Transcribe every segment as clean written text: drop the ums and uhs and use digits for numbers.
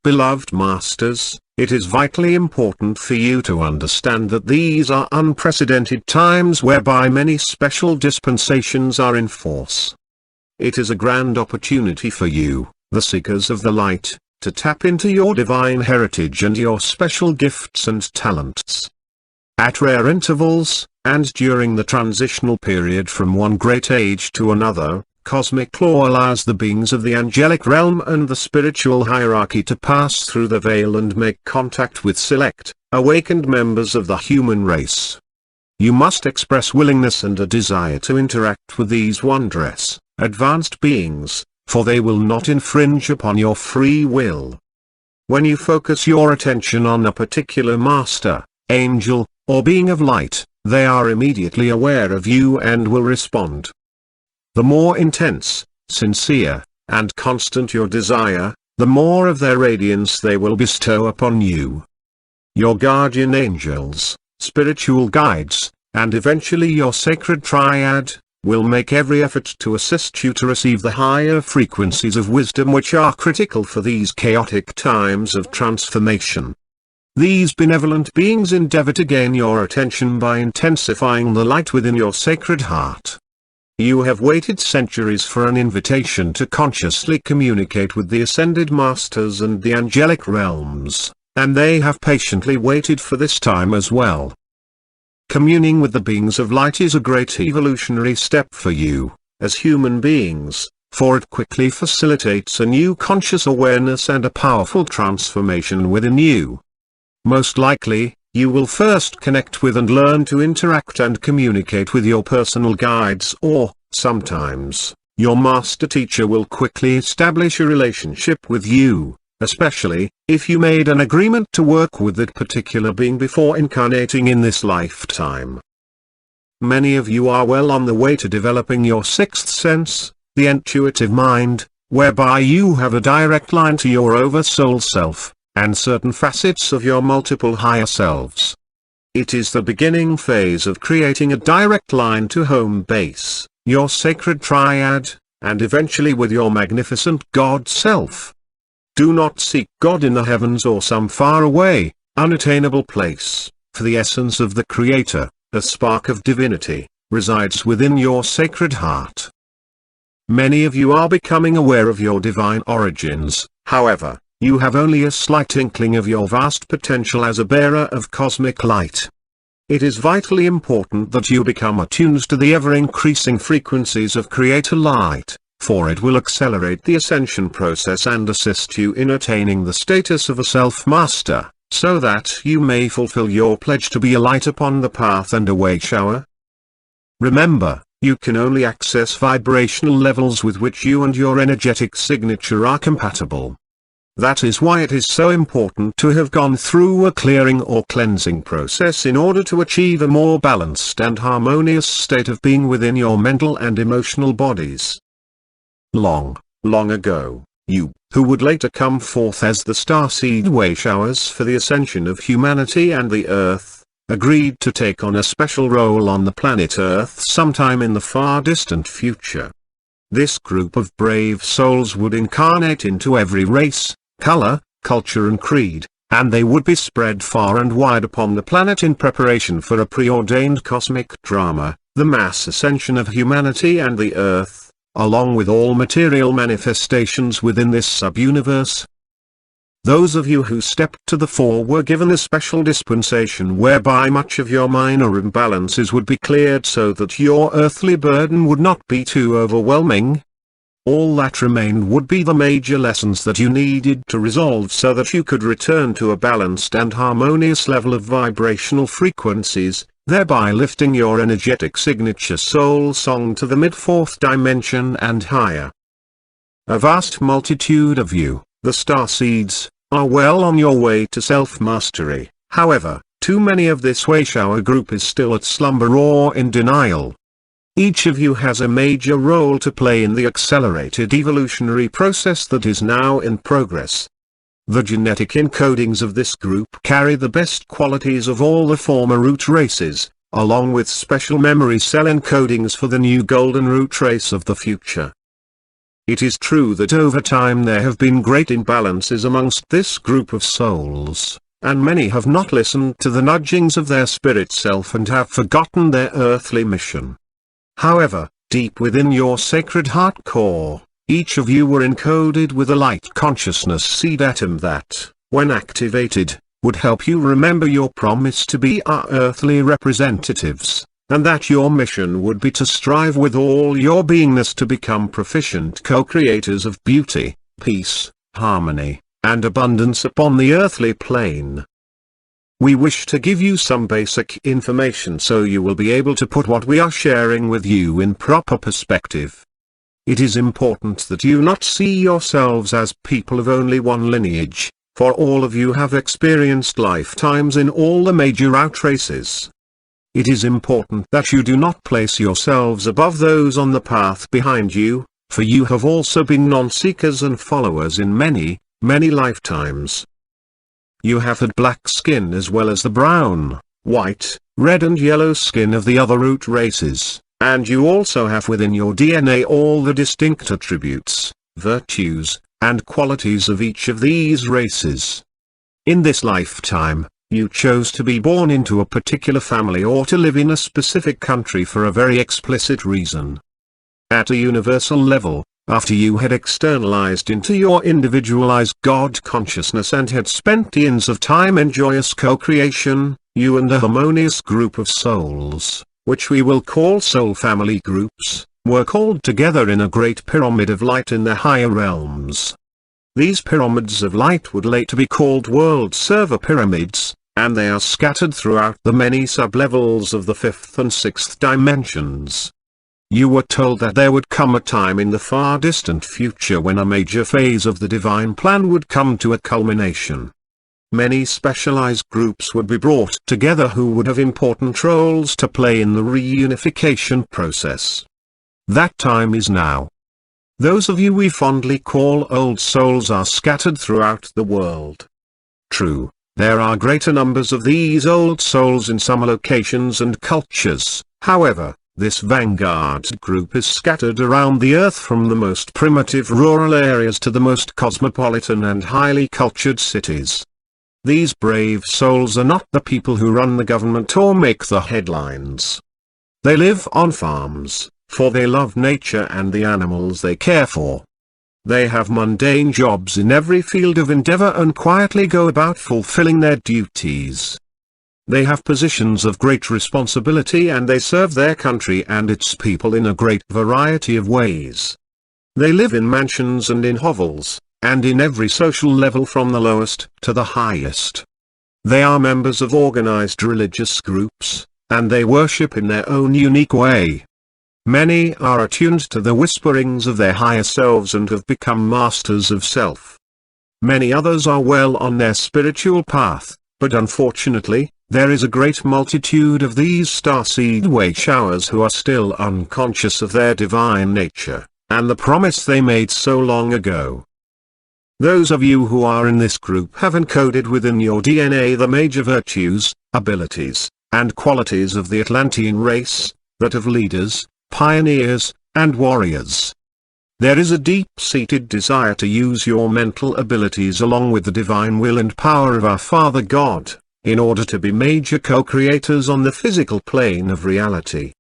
Beloved Masters, it is vitally important for you to understand that these are unprecedented times whereby many special dispensations are in force. It is a grand opportunity for you, the seekers of the light, to tap into your divine heritage and your special gifts and talents. At rare intervals, and during the transitional period from one great age to another, cosmic law allows the beings of the angelic realm and the spiritual hierarchy to pass through the veil and make contact with select, awakened members of the human race. You must express willingness and a desire to interact with these wondrous, advanced beings, for they will not infringe upon your free will. When you focus your attention on a particular master, angel, or being of light, they are immediately aware of you and will respond. The more intense, sincere, and constant your desire, the more of their radiance they will bestow upon you. Your guardian angels, spiritual guides, and eventually your sacred triad, will make every effort to assist you to receive the higher frequencies of wisdom which are critical for these chaotic times of transformation. These benevolent beings endeavor to gain your attention by intensifying the light within your sacred heart. You have waited centuries for an invitation to consciously communicate with the ascended masters and the angelic realms, and they have patiently waited for this time as well. Communing with the beings of light is a great evolutionary step for you, as human beings, for it quickly facilitates a new conscious awareness and a powerful transformation within you. Most likely, you will first connect with and learn to interact and communicate with your personal guides, or, sometimes, your master teacher will quickly establish a relationship with you, especially, if you made an agreement to work with that particular being before incarnating in this lifetime. Many of you are well on the way to developing your sixth sense, the intuitive mind, whereby you have a direct line to your oversoul self, and certain facets of your multiple higher selves. It is the beginning phase of creating a direct line to home base, your sacred triad, and eventually with your magnificent God self. Do not seek God in the heavens or some faraway, unattainable place, for the essence of the Creator, a spark of divinity, resides within your sacred heart. Many of you are becoming aware of your divine origins, however, you have only a slight inkling of your vast potential as a bearer of cosmic light. It is vitally important that you become attuned to the ever-increasing frequencies of Creator light, for it will accelerate the ascension process and assist you in attaining the status of a self-master, so that you may fulfill your pledge to be a light upon the path and a wayshower. Remember, you can only access vibrational levels with which you and your energetic signature are compatible. That is why it is so important to have gone through a clearing or cleansing process in order to achieve a more balanced and harmonious state of being within your mental and emotional bodies. Long, long ago, you, who would later come forth as the Starseed Wayshowers for the ascension of humanity and the Earth, agreed to take on a special role on the planet Earth sometime in the far distant future. This group of brave souls would incarnate into every race, color, culture and creed, and they would be spread far and wide upon the planet in preparation for a preordained cosmic drama, the mass ascension of humanity and the Earth, along with all material manifestations within this sub-universe. Those of you who stepped to the fore were given a special dispensation whereby much of your minor imbalances would be cleared so that your earthly burden would not be too overwhelming. All that remained would be the major lessons that you needed to resolve so that you could return to a balanced and harmonious level of vibrational frequencies, thereby lifting your energetic signature soul song to the mid-fourth dimension and higher. A vast multitude of you, the Starseeds, are well on your way to self-mastery. However, too many of this Wayshower group is still at slumber or in denial. Each of you has a major role to play in the accelerated evolutionary process that is now in progress. The genetic encodings of this group carry the best qualities of all the former root races, along with special memory cell encodings for the new golden root race of the future. It is true that over time there have been great imbalances amongst this group of souls, and many have not listened to the nudgings of their spirit self and have forgotten their earthly mission. However, deep within your sacred heart core, each of you were encoded with a light consciousness seed atom that, when activated, would help you remember your promise to be our earthly representatives, and that your mission would be to strive with all your beingness to become proficient co-creators of beauty, peace, harmony, and abundance upon the earthly plane. We wish to give you some basic information so you will be able to put what we are sharing with you in proper perspective. It is important that you not see yourselves as people of only one lineage, for all of you have experienced lifetimes in all the major outraces. It is important that you do not place yourselves above those on the path behind you, for you have also been non-seekers and followers in many, many lifetimes. You have had black skin as well as the brown, white, red and yellow skin of the other root races, and you also have within your DNA all the distinct attributes, virtues, and qualities of each of these races. In this lifetime, you chose to be born into a particular family or to live in a specific country for a very explicit reason. At a universal level, after you had externalized into your individualized God consciousness and had spent eons of time in joyous co-creation, you and a harmonious group of souls, which we will call soul family groups, were called together in a great pyramid of light in the higher realms. These pyramids of light would later be called world server pyramids, and they are scattered throughout the many sublevels of the 5th and 6th dimensions. You were told that there would come a time in the far distant future when a major phase of the divine plan would come to a culmination. Many specialized groups would be brought together who would have important roles to play in the reunification process. That time is now. Those of you we fondly call old souls are scattered throughout the world. True, there are greater numbers of these old souls in some locations and cultures, however, this vanguard group is scattered around the earth from the most primitive rural areas to the most cosmopolitan and highly cultured cities. These brave souls are not the people who run the government or make the headlines. They live on farms, for they love nature and the animals they care for. They have mundane jobs in every field of endeavor and quietly go about fulfilling their duties. They have positions of great responsibility and they serve their country and its people in a great variety of ways. They live in mansions and in hovels, and in every social level from the lowest to the highest. They are members of organized religious groups, and they worship in their own unique way. Many are attuned to the whisperings of their higher selves and have become masters of self. Many others are well on their spiritual path, but unfortunately, there is a great multitude of these starseed wayshowers who are still unconscious of their divine nature, and the promise they made so long ago. Those of you who are in this group have encoded within your DNA the major virtues, abilities, and qualities of the Atlantean race, that of leaders, pioneers, and warriors. There is a deep-seated desire to use your mental abilities along with the divine will and power of our Father God, in order to be major co-creators on the physical plane of reality.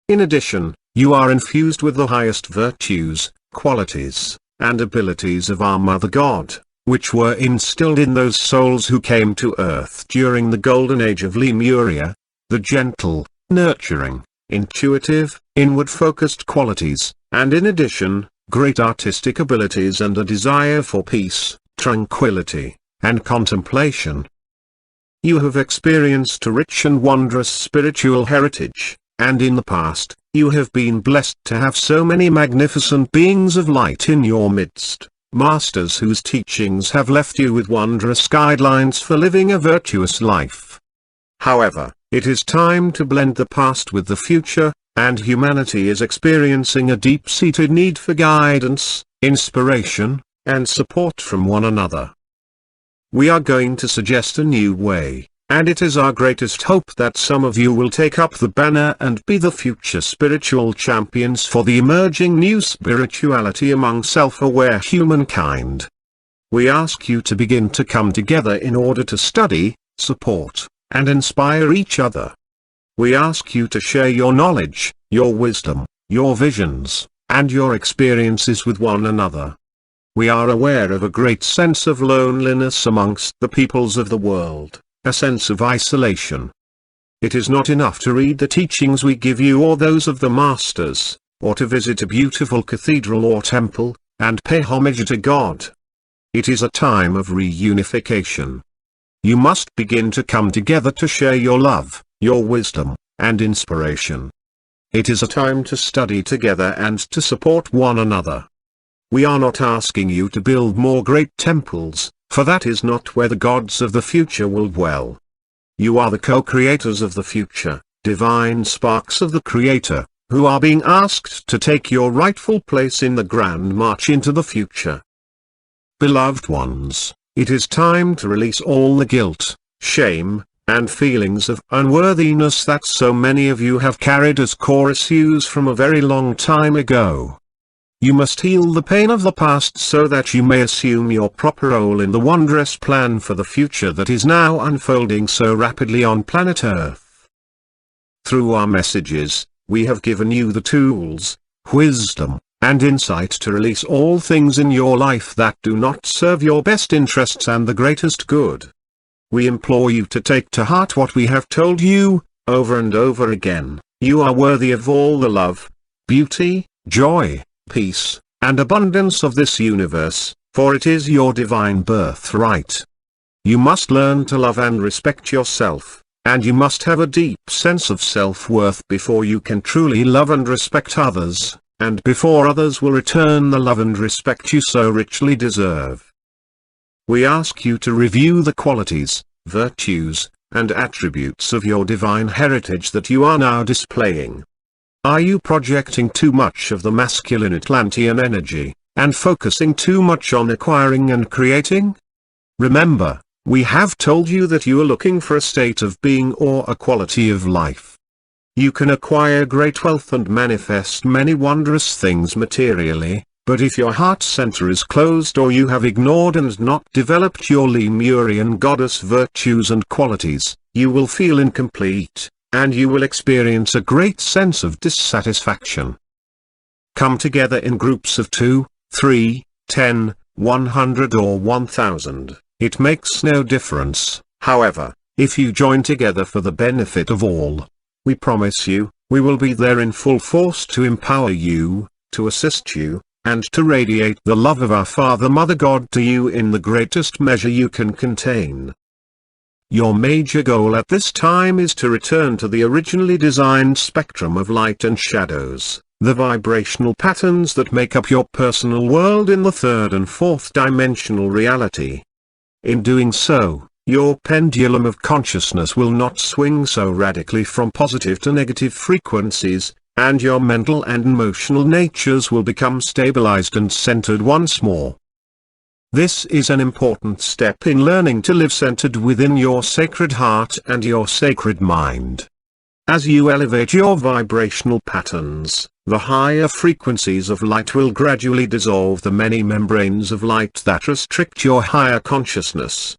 In addition, you are infused with the highest virtues, qualities, and abilities of our Mother God, which were instilled in those souls who came to Earth during the Golden Age of Lemuria, the gentle, nurturing, intuitive, inward-focused qualities, and in addition, great artistic abilities and a desire for peace, tranquility, and contemplation. You have experienced a rich and wondrous spiritual heritage, and in the past, you have been blessed to have so many magnificent beings of light in your midst, masters whose teachings have left you with wondrous guidelines for living a virtuous life. However, it is time to blend the past with the future, and humanity is experiencing a deep-seated need for guidance, inspiration, and support from one another. We are going to suggest a new way, And it is our greatest hope that some of you will take up the banner and be the future spiritual champions for the emerging new spirituality among self-aware humankind. We ask you to begin to come together in order to study, support, and inspire each other. We ask you to share your knowledge, your wisdom, your visions, and your experiences with one another. We are aware of a great sense of loneliness amongst the peoples of the world, a sense of isolation. It is not enough to read the teachings we give you or those of the masters, or to visit a beautiful cathedral or temple, and pay homage to God. It is a time of reunification. You must begin to come together to share your love, your wisdom, and inspiration. It is a time to study together and to support one another. We are not asking you to build more great temples, for that is not where the gods of the future will dwell. You are the co-creators of the future, divine sparks of the Creator, who are being asked to take your rightful place in the grand march into the future. Beloved ones, it is time to release all the guilt, shame, and feelings of unworthiness that so many of you have carried as core issues from a very long time ago. You must heal the pain of the past so that you may assume your proper role in the wondrous plan for the future that is now unfolding so rapidly on planet Earth. Through our messages, we have given you the tools, wisdom, and insight to release all things in your life that do not serve your best interests and the greatest good. We implore you to take to heart what we have told you, over and over again. You are worthy of all the love, beauty, joy, peace, and abundance of this universe, for it is your divine birthright. You must learn to love and respect yourself, and you must have a deep sense of self-worth before you can truly love and respect others, and before others will return the love and respect you so richly deserve. We ask you to review the qualities, virtues, and attributes of your divine heritage that you are now displaying. Are you projecting too much of the masculine Atlantean energy, and focusing too much on acquiring and creating? Remember, we have told you that you are looking for a state of being or a quality of life. You can acquire great wealth and manifest many wondrous things materially, but if your heart center is closed or you have ignored and not developed your Lemurian goddess virtues and qualities, you will feel incomplete, and you will experience a great sense of dissatisfaction. Come together in groups of 2, 3, 10, 100 or 1000, it makes no difference. However, if you join together for the benefit of all, we promise you, we will be there in full force to empower you, to assist you, and to radiate the love of our Father Mother God to you in the greatest measure you can contain. Your major goal at this time is to return to the originally designed spectrum of light and shadows, the vibrational patterns that make up your personal world in the third and fourth dimensional reality. In doing so, your pendulum of consciousness will not swing so radically from positive to negative frequencies, and your mental and emotional natures will become stabilized and centered once more. This is an important step in learning to live centered within your sacred heart and your sacred mind. As you elevate your vibrational patterns, the higher frequencies of light will gradually dissolve the many membranes of light that restrict your higher consciousness.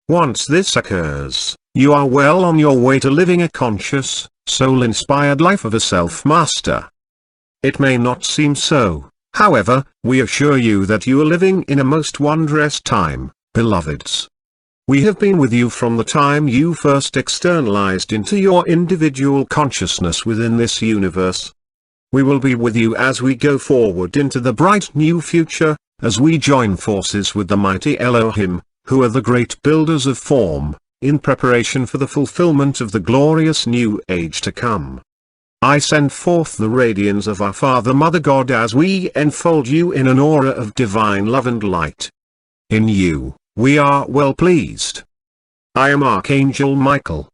Once this occurs, you are well on your way to living a conscious, soul-inspired life of a self-master. It may not seem so, however, we assure you that you are living in a most wondrous time, beloveds. We have been with you from the time you first externalized into your individual consciousness within this universe. We will be with you as we go forward into the bright new future, as we join forces with the mighty Elohim, who are the great builders of form, in preparation for the fulfillment of the glorious new age to come. I send forth the radiance of our Father Mother God as we enfold you in an aura of divine love and light. In you, we are well pleased. I am Archangel Michael,